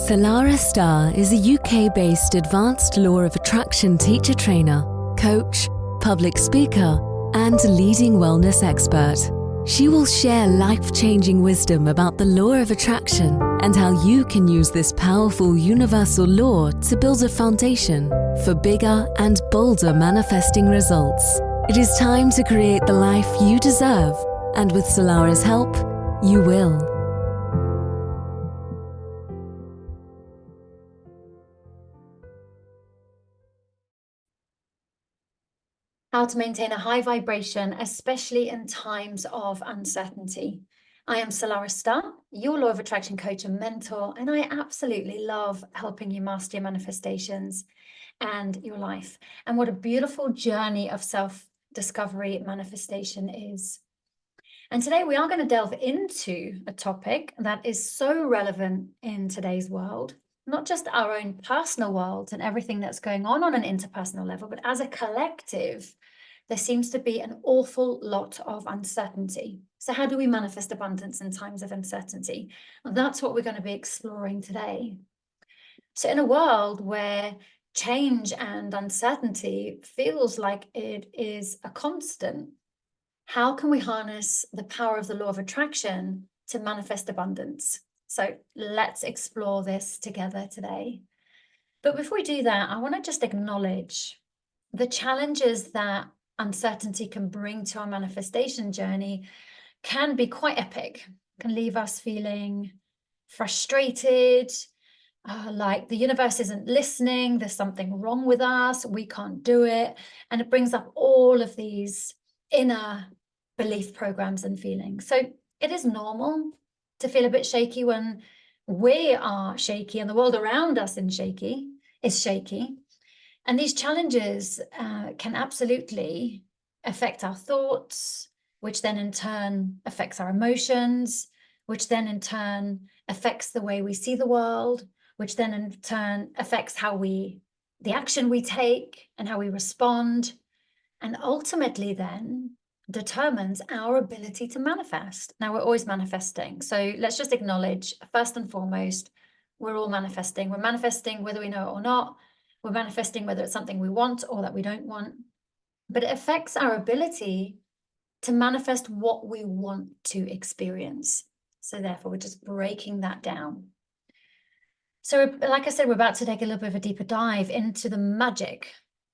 Salarah Starre is a UK-based advanced law of attraction teacher trainer, coach, public speaker, and leading wellness expert. She will share life-changing wisdom about the law of attraction and how you can use this powerful universal law to build a foundation for bigger and bolder manifesting results. It is time to create the life you deserve, and with Salarah's help, you will. How to maintain a high vibration, especially in times of uncertainty. I am Salarah Starre, your law of attraction coach and mentor, and I absolutely love helping you master your manifestations and your life. And what a beautiful journey of self-discovery manifestation is. And today we are going to delve into a topic that is so relevant in today's world, not just our own personal world and everything that's going on an interpersonal level, but as a collective, there seems to be an awful lot of uncertainty. So how do we manifest abundance in times of uncertainty? Well, that's what we're going to be exploring today. So in a world where change and uncertainty feels like it is a constant, how can we harness the power of the law of attraction to manifest abundance? So let's explore this together today. But before we do that, I want to just acknowledge the challenges that uncertainty can bring to our manifestation journey can be quite epic, can leave us feeling frustrated, like the universe isn't listening, there's something wrong with us, we can't do it. And it brings up all of these inner belief programs and feelings. So it is normal to feel a bit shaky when we are shaky and the world around us is shaky. And these challenges can absolutely affect our thoughts, which then in turn affects our emotions, which then in turn affects the way we see the world, which then in turn affects the action we take and how we respond, and ultimately then determines our ability to manifest. Now, we're always manifesting. So let's just acknowledge, first and foremost, we're all manifesting. We're manifesting whether we know it or not. We're manifesting whether it's something we want or that we don't want. But it affects our ability to manifest what we want to experience. So therefore, we're just breaking that down. So like I said, we're about to take a little bit of a deeper dive into the magic.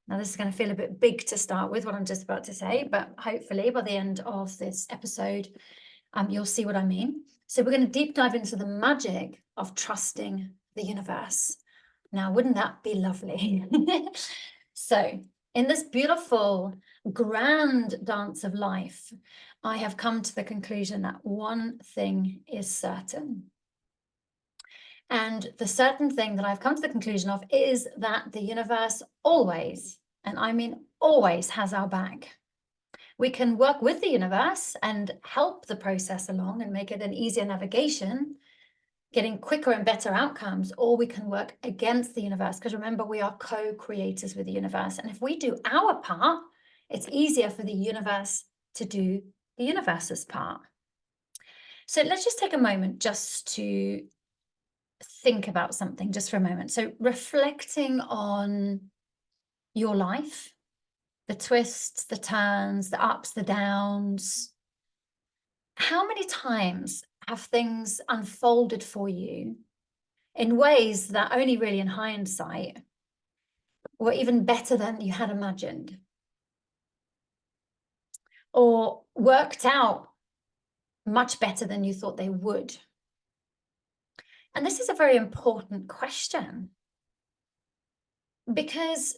Now, this is going to feel a bit big to start with, what I'm just about to say, but hopefully by the end of this episode, you'll see what I mean. So we're going to deep dive into the magic of trusting the universe. Now, wouldn't that be lovely? So in this beautiful, grand dance of life, I have come to the conclusion that one thing is certain. And the certain thing that I've come to the conclusion of is that the universe always, and I mean always, has our back. We can work with the universe and help the process along and make it an easier navigation, getting quicker and better outcomes, or we can work against the universe, because remember, we are co-creators with the universe. And if we do our part, it's easier for the universe to do the universe's part. So let's just take a moment just to think about something just for a moment. So reflecting on your life, the twists, the turns, the ups, the downs. How many times have things unfolded for you in ways that only really in hindsight were even better than you had imagined, or worked out much better than you thought they would? And this is a very important question, because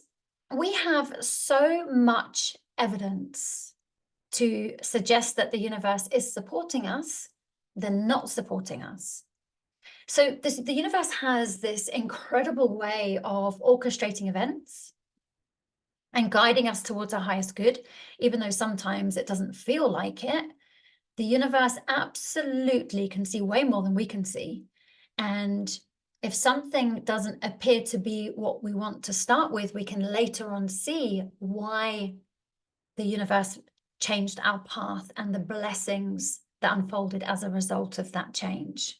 we have so much evidence to suggest that the universe is supporting us than not supporting us. So the universe has this incredible way of orchestrating events and guiding us towards our highest good, even though sometimes it doesn't feel like it. The universe absolutely can see way more than we can see. And if something doesn't appear to be what we want to start with, we can later on see why the universe changed our path and the blessings that unfolded as a result of that change.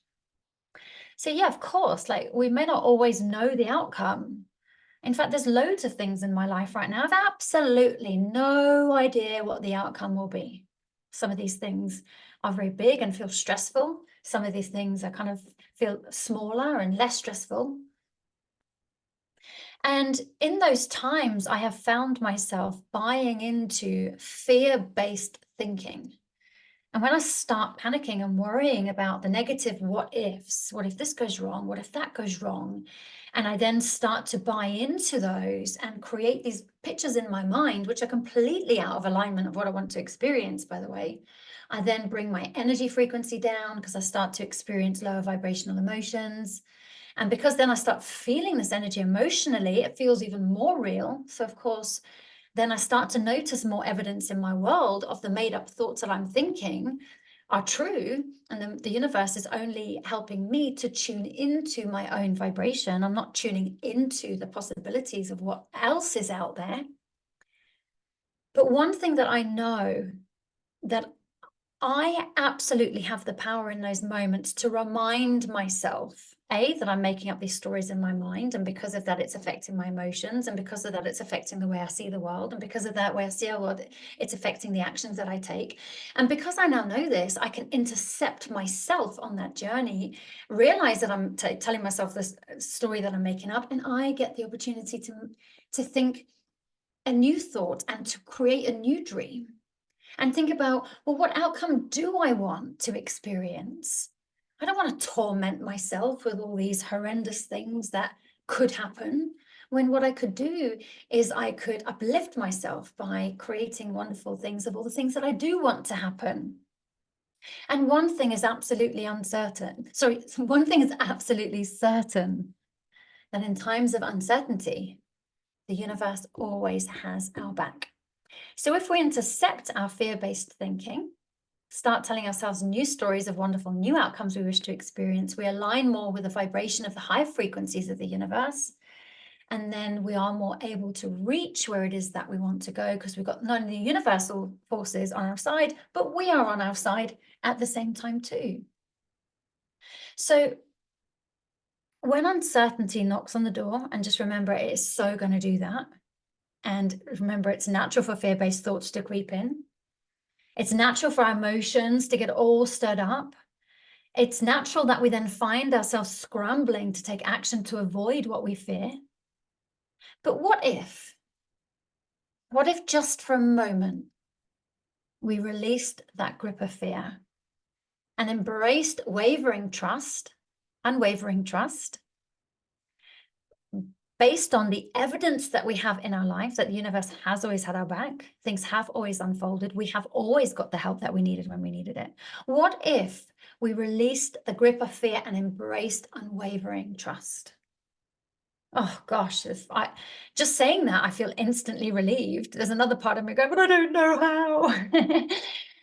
So yeah, of course, like we may not always know the outcome. In fact, there's loads of things in my life right now. I've absolutely no idea what the outcome will be. Some of these things are very big and feel stressful. Some of these things are kind of feel smaller and less stressful. And in those times, I have found myself buying into fear-based thinking. And when I start panicking and worrying about the negative what ifs, what if this goes wrong? What if that goes wrong? And I then start to buy into those and create these pictures in my mind, which are completely out of alignment of what I want to experience, by the way. I then bring my energy frequency down because I start to experience lower vibrational emotions. And because then I start feeling this energy emotionally, it feels even more real. So of course, then I start to notice more evidence in my world of the made up thoughts that I'm thinking are true. And the universe is only helping me to tune into my own vibration. I'm not tuning into the possibilities of what else is out there. But one thing that I know that I absolutely have the power in those moments to remind myself, that I'm making up these stories in my mind, and because of that, it's affecting my emotions, and because of that, it's affecting the way I see the world, and because of that way I see the world, it's affecting the actions that I take. And because I now know this, I can intercept myself on that journey, realize that I'm telling myself this story that I'm making up, and I get the opportunity to think a new thought and to create a new dream. And think about, well, what outcome do I want to experience? I don't want to torment myself with all these horrendous things that could happen, when what I could do is I could uplift myself by creating wonderful things of all the things that I do want to happen. And one thing is absolutely uncertain. Sorry, one thing is absolutely certain, that in times of uncertainty, the universe always has our back. So if we intercept our fear-based thinking, start telling ourselves new stories of wonderful new outcomes we wish to experience, we align more with the vibration of the high frequencies of the universe, and then we are more able to reach where it is that we want to go, because we've got not only the universal forces on our side, but we are on our side at the same time too. So when uncertainty knocks on the door, and just remember it is so going to do that, and remember it's natural for fear-based thoughts to creep in. It's natural for our emotions to get all stirred up. It's natural that we then find ourselves scrambling to take action to avoid what we fear. But what if just for a moment, we released that grip of fear and embraced unwavering trust, based on the evidence that we have in our life, that the universe has always had our back, things have always unfolded, we have always got the help that we needed when we needed it. What if we released the grip of fear and embraced unwavering trust? Oh gosh, if I just saying that, I feel instantly relieved. There's another part of me going, but I don't know how.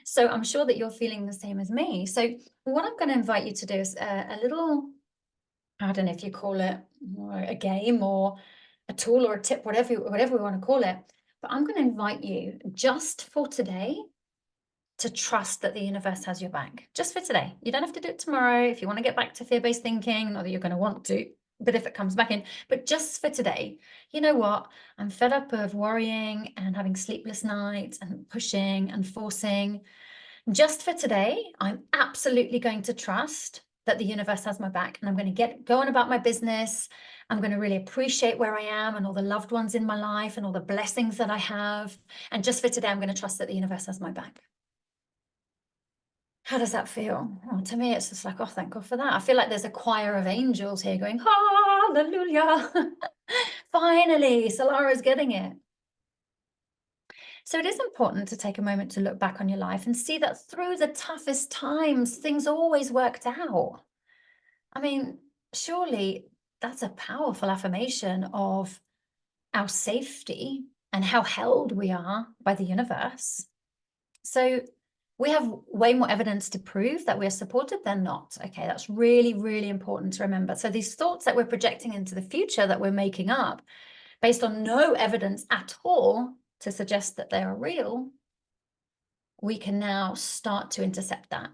So I'm sure that you're feeling the same as me. So what I'm going to invite you to do is a little, I don't know if you call it a game or a tool or a tip, whatever we want to call it. But I'm going to invite you just for today to trust that the universe has your back. Just for today. You don't have to do it tomorrow if you want to get back to fear-based thinking, not that you're going to want to, but if it comes back in. But just for today, you know what? I'm fed up of worrying and having sleepless nights and pushing and forcing. Just for today, I'm absolutely going to trust that the universe has my back, and I'm going to go on about my business. I'm going to really appreciate where I am and all the loved ones in my life and all the blessings that I have. And just for today, I'm going to trust that the universe has my back. How does that feel? Oh, to me, it's just like, oh, thank God for that. I feel like there's a choir of angels here going, hallelujah. Finally, Salarah's getting it. So it is important to take a moment to look back on your life and see that through the toughest times, things always worked out. I mean, surely that's a powerful affirmation of our safety and how held we are by the universe. So we have way more evidence to prove that we're supported than not. Okay, that's really, really important to remember. So these thoughts that we're projecting into the future that we're making up based on no evidence at all to suggest that they are real, we can now start to intercept that.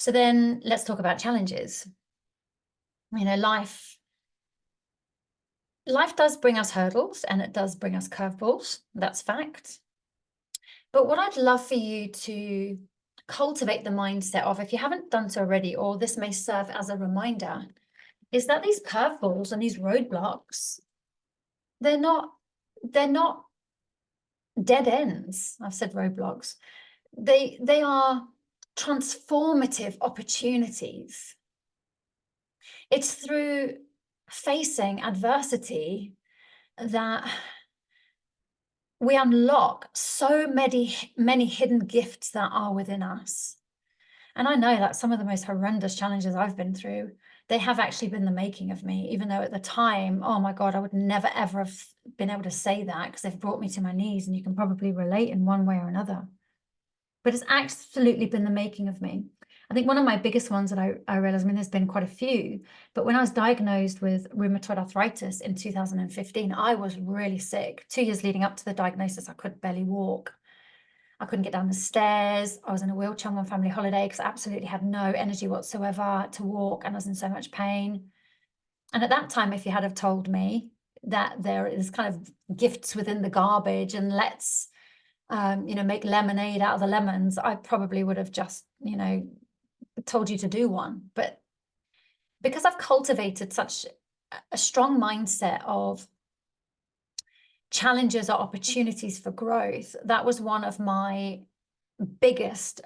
So then let's talk about challenges. You know, life does bring us hurdles, and it does bring us curveballs. That's fact. But what I'd love for you to cultivate the mindset of, if you haven't done so already, or this may serve as a reminder, is that these curveballs and these roadblocks, they're not dead ends. I've said roadblocks. They are transformative opportunities. It's through facing adversity that we unlock so many hidden gifts that are within us. And I know that some of the most horrendous challenges I've been through, they have actually been the making of me, even though at the time, oh my God, I would never, ever have been able to say that, because they've brought me to my knees, and you can probably relate in one way or another. But it's absolutely been the making of me. I think one of my biggest ones that I realized, I mean, there's been quite a few, but when I was diagnosed with rheumatoid arthritis in 2015, I was really sick. 2 years leading up to the diagnosis, I could barely walk. I couldn't get down the stairs. I was in a wheelchair on one family holiday because I absolutely had no energy whatsoever to walk, and I was in so much pain. And at that time, if you had have told me that there is kind of gifts within the garbage, and let's make lemonade out of the lemons, I probably would have just, told you to do one. But because I've cultivated such a strong mindset of challenges are opportunities for growth, that was one of my biggest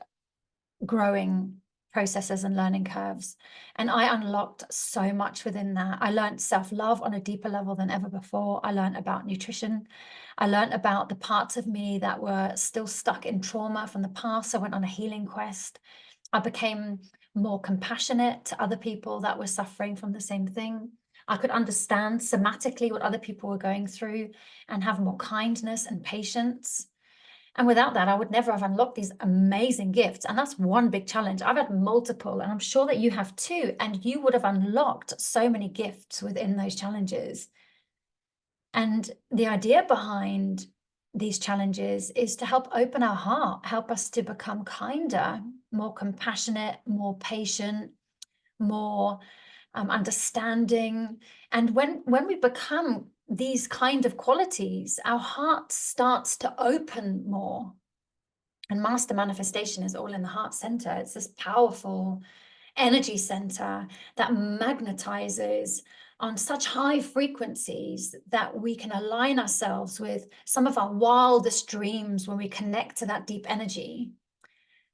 growing processes and learning curves. And I unlocked so much within that. I learned self-love on a deeper level than ever before. I learned about nutrition. I learned about the parts of me that were still stuck in trauma from the past. I went on a healing quest. I became more compassionate to other people that were suffering from the same thing. I could understand somatically what other people were going through and have more kindness and patience. And without that, I would never have unlocked these amazing gifts. And that's one big challenge. I've had multiple, and I'm sure that you have too. And you would have unlocked so many gifts within those challenges. And the idea behind these challenges is to help open our heart, help us to become kinder, more compassionate, more patient, more understanding. And when we become these kind of qualities, our heart starts to open more. And master manifestation is all in the heart center. It's this powerful energy center that magnetizes on such high frequencies that we can align ourselves with some of our wildest dreams when we connect to that deep energy.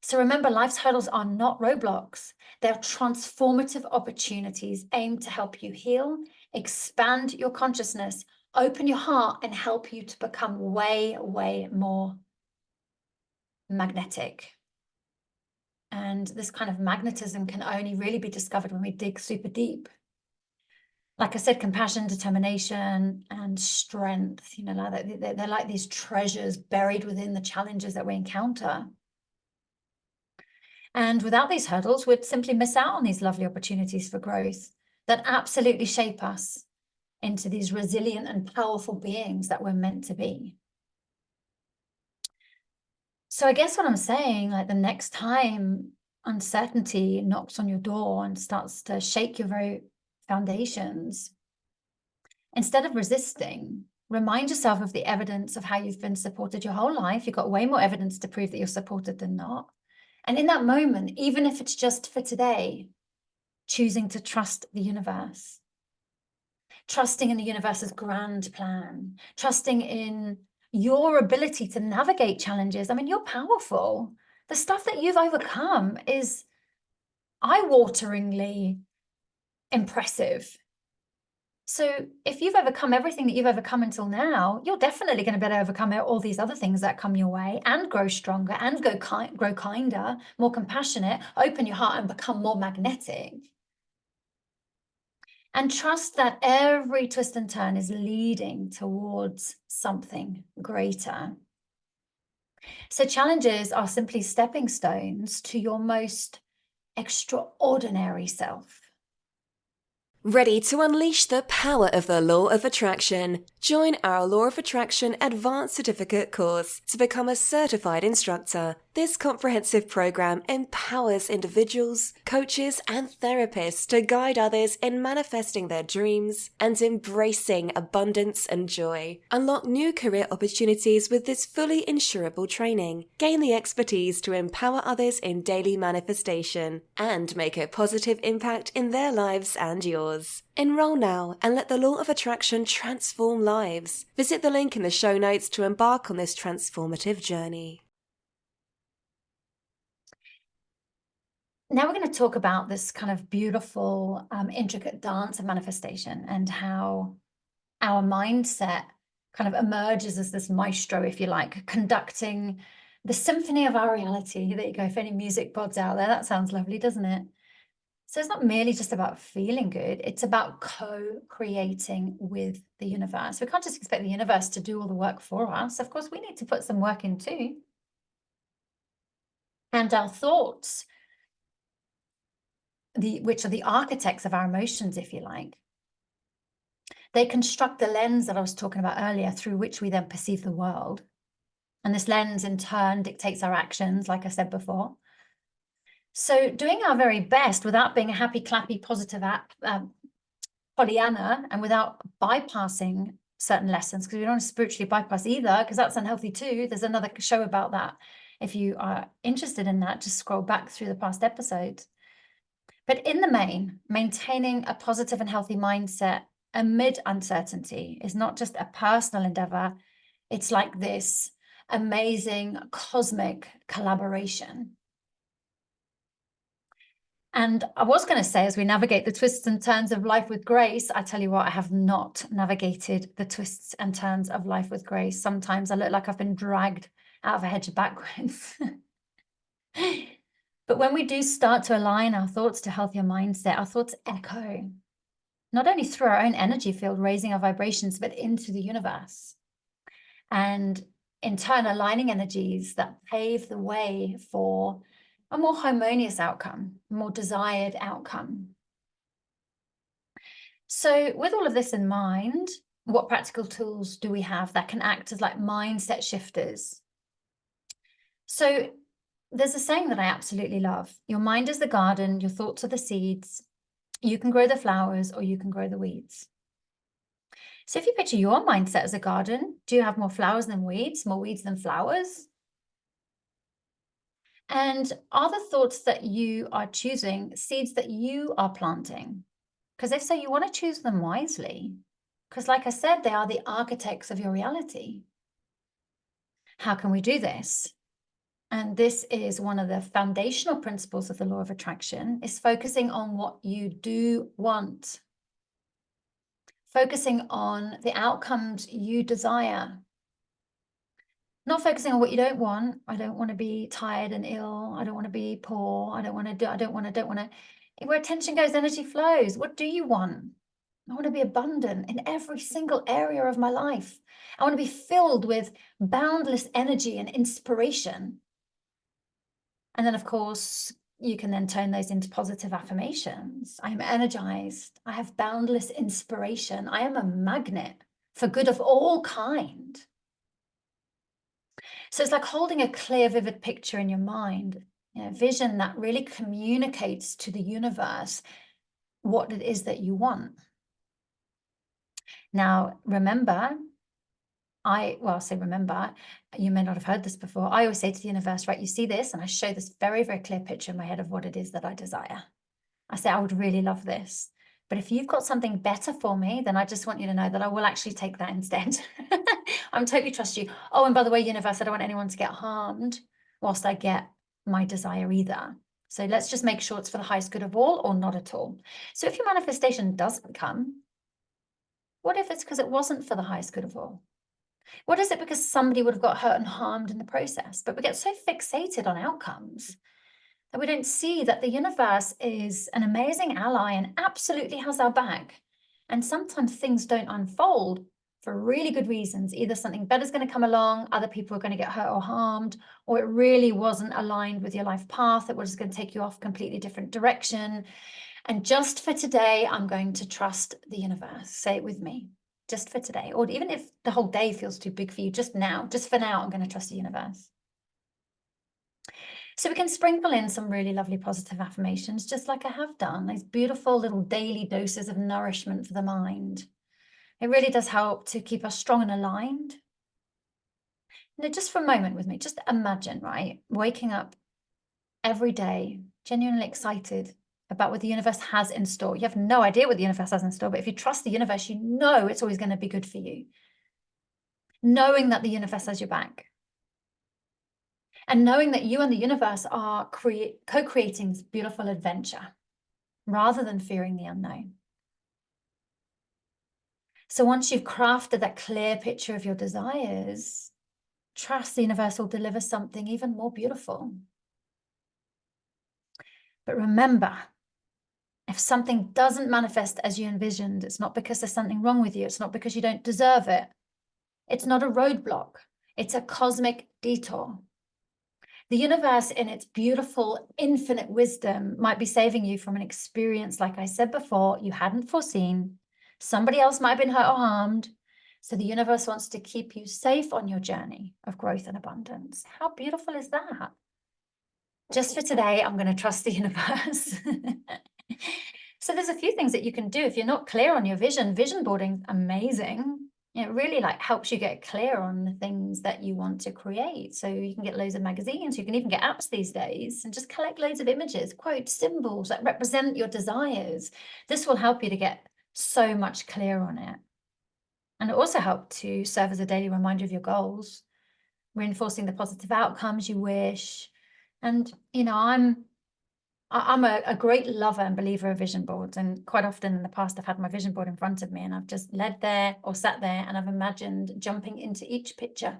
So remember, life's hurdles are not roadblocks. They're transformative opportunities aimed to help you heal, expand your consciousness, open your heart, and help you to become way, way more magnetic. And this kind of magnetism can only really be discovered when we dig super deep. Like I said, compassion, determination, and strength, they're like these treasures buried within the challenges that we encounter. And without these hurdles, we'd simply miss out on these lovely opportunities for growth that absolutely shape us into these resilient and powerful beings that we're meant to be. So I guess what I'm saying, like the next time uncertainty knocks on your door and starts to shake your very foundations, instead of resisting, remind yourself of the evidence of how you've been supported your whole life. You've got way more evidence to prove that you're supported than not. And in that moment, even if it's just for today, choosing to trust the universe, trusting in the universe's grand plan, trusting in your ability to navigate challenges. I mean, you're powerful. The stuff that you've overcome is eye-wateringly impressive. So if you've overcome everything that you've overcome until now, you're definitely going to be able to overcome all these other things that come your way and grow stronger and grow kinder, more compassionate, open your heart and become more magnetic. And trust that every twist and turn is leading towards something greater. So challenges are simply stepping stones to your most extraordinary self. Ready to unleash the power of the Law of Attraction? Join our Law of Attraction Advanced Certificate course to become a certified instructor. This comprehensive program empowers individuals, coaches, and therapists to guide others in manifesting their dreams and embracing abundance and joy. Unlock new career opportunities with this fully insurable training. Gain the expertise to empower others in daily manifestation and make a positive impact in their lives and yours. Enroll now and let the law of attraction transform lives. Visit the link in the show notes to embark on this transformative journey. Now we're going to talk about this kind of beautiful, intricate dance of manifestation and how our mindset kind of emerges as this maestro, if you like, conducting the symphony of our reality. There you go. If any music pods out there, that sounds lovely, doesn't it? So it's not merely just about feeling good. It's about co-creating with the universe. We can't just expect the universe to do all the work for us. Of course, we need to put some work in too. And our thoughts, which are the architects of our emotions, if you like, they construct the lens that I was talking about earlier through which we then perceive the world. And this lens in turn dictates our actions, like I said before. So doing our very best without being a happy, clappy, positive Pollyanna, and without bypassing certain lessons, because we don't want to spiritually bypass either, because that's unhealthy too. There's another show about that. If you are interested in that, just scroll back through the past episodes. But in the main, maintaining a positive and healthy mindset amid uncertainty is not just a personal endeavor. It's like this amazing cosmic collaboration. And I was going to say, as we navigate the twists and turns of life with grace, I tell you what, I have not navigated the twists and turns of life with grace. Sometimes I look like I've been dragged out of a hedge backwards. But when we do start to align our thoughts to healthier mindset, our thoughts echo, not only through our own energy field, raising our vibrations, but into the universe. And in turn, aligning energies that pave the way for a more harmonious outcome, a more desired outcome. So with all of this in mind, what practical tools do we have that can act as like mindset shifters? So there's a saying that I absolutely love. Your mind is the garden, your thoughts are the seeds. You can grow the flowers or you can grow the weeds. So if you picture your mindset as a garden, do you have more flowers than weeds, more weeds than flowers? And are the thoughts that you are choosing seeds that you are planting? Because if so, you want to choose them wisely. Because like I said, they are the architects of your reality. How can we do this? And this is one of the foundational principles of the law of attraction, is focusing on what you do want. Focusing on the outcomes you desire. Not focusing on what you don't want. I don't want to be tired and ill. I don't want to be poor. I don't want to. Where attention goes, energy flows. What do you want? I want to be abundant in every single area of my life. I want to be filled with boundless energy and inspiration. And then, of course, you can then turn those into positive affirmations. I am energized. I have boundless inspiration. I am a magnet for good of all kind. So it's like holding a clear, vivid picture in your mind, vision that really communicates to the universe what it is that you want. Now, remember, remember, you may not have heard this before. I always say to the universe, right, you see this, and I show this very, very clear picture in my head of what it is that I desire. I say, I would really love this. But if you've got something better for me, then I just want you to know that I will actually take that instead. I'm totally trust you. Oh, and by the way, universe, I don't want anyone to get harmed whilst I get my desire either. So let's just make sure it's for the highest good of all or not at all. So if your manifestation doesn't come, what if it's because it wasn't for the highest good of all? What is it because somebody would have got hurt and harmed in the process? But we get so fixated on outcomes that we don't see that the universe is an amazing ally and absolutely has our back. And sometimes things don't unfold for really good reasons. Either something better is going to come along, other people are going to get hurt or harmed, or it really wasn't aligned with your life path. It was going to take you off a completely different direction. And just for today, I'm going to trust the universe. Say it with me. Just for today. Or even if the whole day feels too big for you, just for now, I'm going to trust the universe. So we can sprinkle in some really lovely positive affirmations, just like I have done, these beautiful little daily doses of nourishment for the mind. It really does help to keep us strong and aligned. Just for a moment with me, just imagine, right, waking up every day, genuinely excited about what the universe has in store. You have no idea what the universe has in store, but if you trust the universe, you know it's always going to be good for you. Knowing that the universe has your back. And knowing that you and the universe are co-creating this beautiful adventure rather than fearing the unknown. So once you've crafted that clear picture of your desires, trust the universe will deliver something even more beautiful. But remember, if something doesn't manifest as you envisioned, it's not because there's something wrong with you. It's not because you don't deserve it. It's not a roadblock. It's a cosmic detour. The universe, in its beautiful, infinite wisdom, might be saving you from an experience, like I said before, you hadn't foreseen. Somebody else might have been hurt or harmed. So the universe wants to keep you safe on your journey of growth and abundance. How beautiful is that? Just for today, I'm going to trust the universe. So there's a few things that you can do if you're not clear on your vision. Vision boarding, amazing. It really helps you get clear on the things that you want to create. So you can get loads of magazines, you can even get apps these days and just collect loads of images, quotes, symbols that represent your desires. This will help you to get so much clearer on it. And it also helps to serve as a daily reminder of your goals, reinforcing the positive outcomes you wish. And, I'm a great lover and believer of vision boards, and quite often in the past I've had my vision board in front of me and I've just led there or sat there and I've imagined jumping into each picture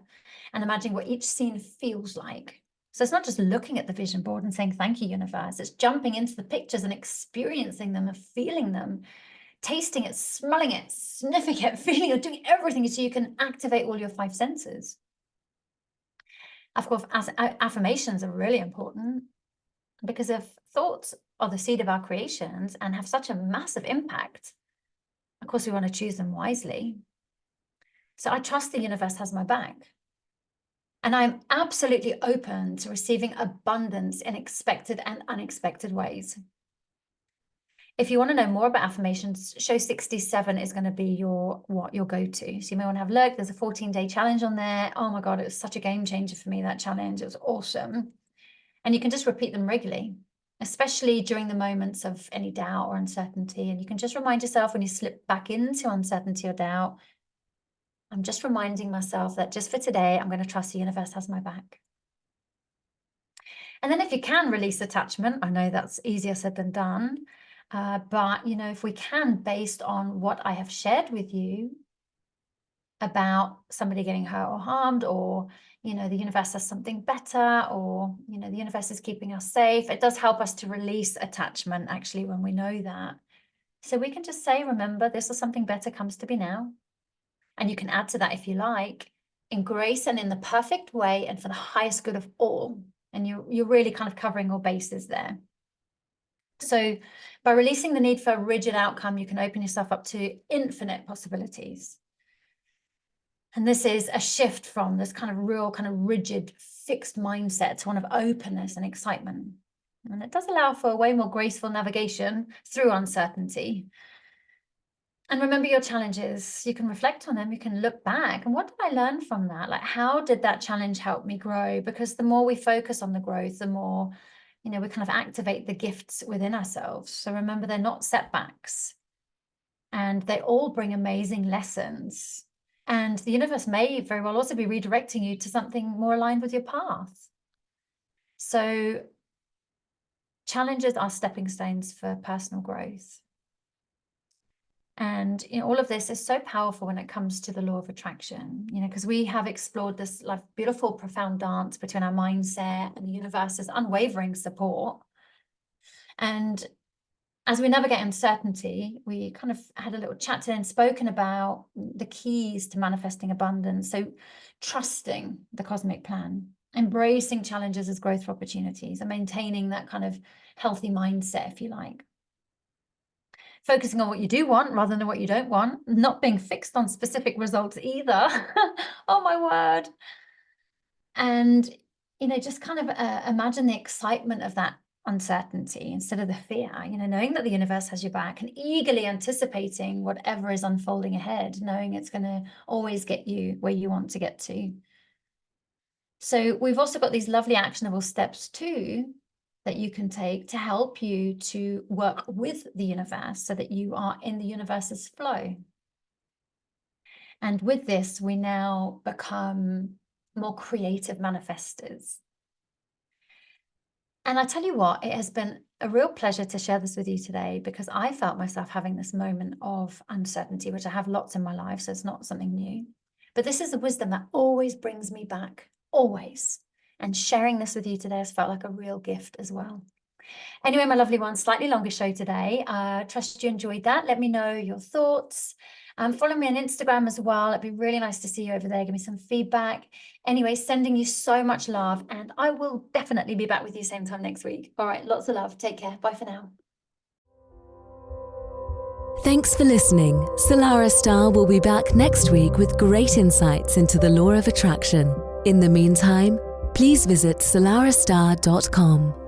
and imagining what each scene feels like. So it's not just looking at the vision board and saying, thank you, universe. It's jumping into the pictures and experiencing them and feeling them, tasting it, smelling it, sniffing it, feeling it, doing everything so you can activate all your 5 senses. Of course, affirmations are really important, because if thoughts are the seed of our creations and have such a massive impact, of course, we want to choose them wisely. So I trust the universe has my back. And I'm absolutely open to receiving abundance in expected and unexpected ways. If you want to know more about affirmations, show 67 is going to be your go-to. So you may want to have a look. There's a 14-day challenge on there. Oh my God, it was such a game changer for me, that challenge. It was awesome. And you can just repeat them regularly, especially during the moments of any doubt or uncertainty. And you can just remind yourself when you slip back into uncertainty or doubt, I'm just reminding myself that just for today, I'm going to trust the universe has my back. And then if you can release attachment, I know that's easier said than done. But, if we can, based on what I have shared with you about somebody getting hurt or harmed, or the universe has something better, or the universe is keeping us safe, it does help us to release attachment actually when we know that. So we can just say, remember, this or something better comes to be now. And you can add to that if you like, in grace and in the perfect way and for the highest good of all. And you're really kind of covering all bases there. So by releasing the need for a rigid outcome, you can open yourself up to infinite possibilities. And this is a shift from this kind of real, kind of rigid, fixed mindset to one of openness and excitement. And it does allow for a way more graceful navigation through uncertainty. And remember your challenges. You can reflect on them. You can look back. And what did I learn from that? Like, how did that challenge help me grow? Because the more we focus on the growth, the more, we kind of activate the gifts within ourselves. So remember, they're not setbacks. And they all bring amazing lessons. And the universe may very well also be redirecting you to something more aligned with your path. So challenges are stepping stones for personal growth. And all of this is so powerful when it comes to the law of attraction, because we have explored this beautiful, profound dance between our mindset and the universe's unwavering support. And as we navigate uncertainty, we kind of had a little chat today and spoken about the keys to manifesting abundance. So trusting the cosmic plan, embracing challenges as growth opportunities, and maintaining that kind of healthy mindset, if you like. Focusing on what you do want rather than what you don't want, not being fixed on specific results either. Oh my word. And just kind of imagine the excitement of that uncertainty instead of the fear, knowing that the universe has your back and eagerly anticipating whatever is unfolding ahead, knowing it's going to always get you where you want to get to. So we've also got these lovely actionable steps too that you can take to help you to work with the universe so that you are in the universe's flow. And with this, we now become more creative manifestors. And I tell you what, it has been a real pleasure to share this with you today, because I felt myself having this moment of uncertainty, which I have lots in my life, so it's not something new. But this is the wisdom that always brings me back, always. And sharing this with you today has felt like a real gift as well. Anyway, my lovely ones, slightly longer show today. Trust you enjoyed that. Let me know your thoughts. Follow me on Instagram as well. It'd be really nice to see you over there. Give me some feedback. Anyway, sending you so much love, and I will definitely be back with you same time next week. All right, lots of love. Take care. Bye for now. Thanks for listening. Salarah Starre will be back next week with great insights into the law of attraction. In the meantime, please visit salarahstarre.com.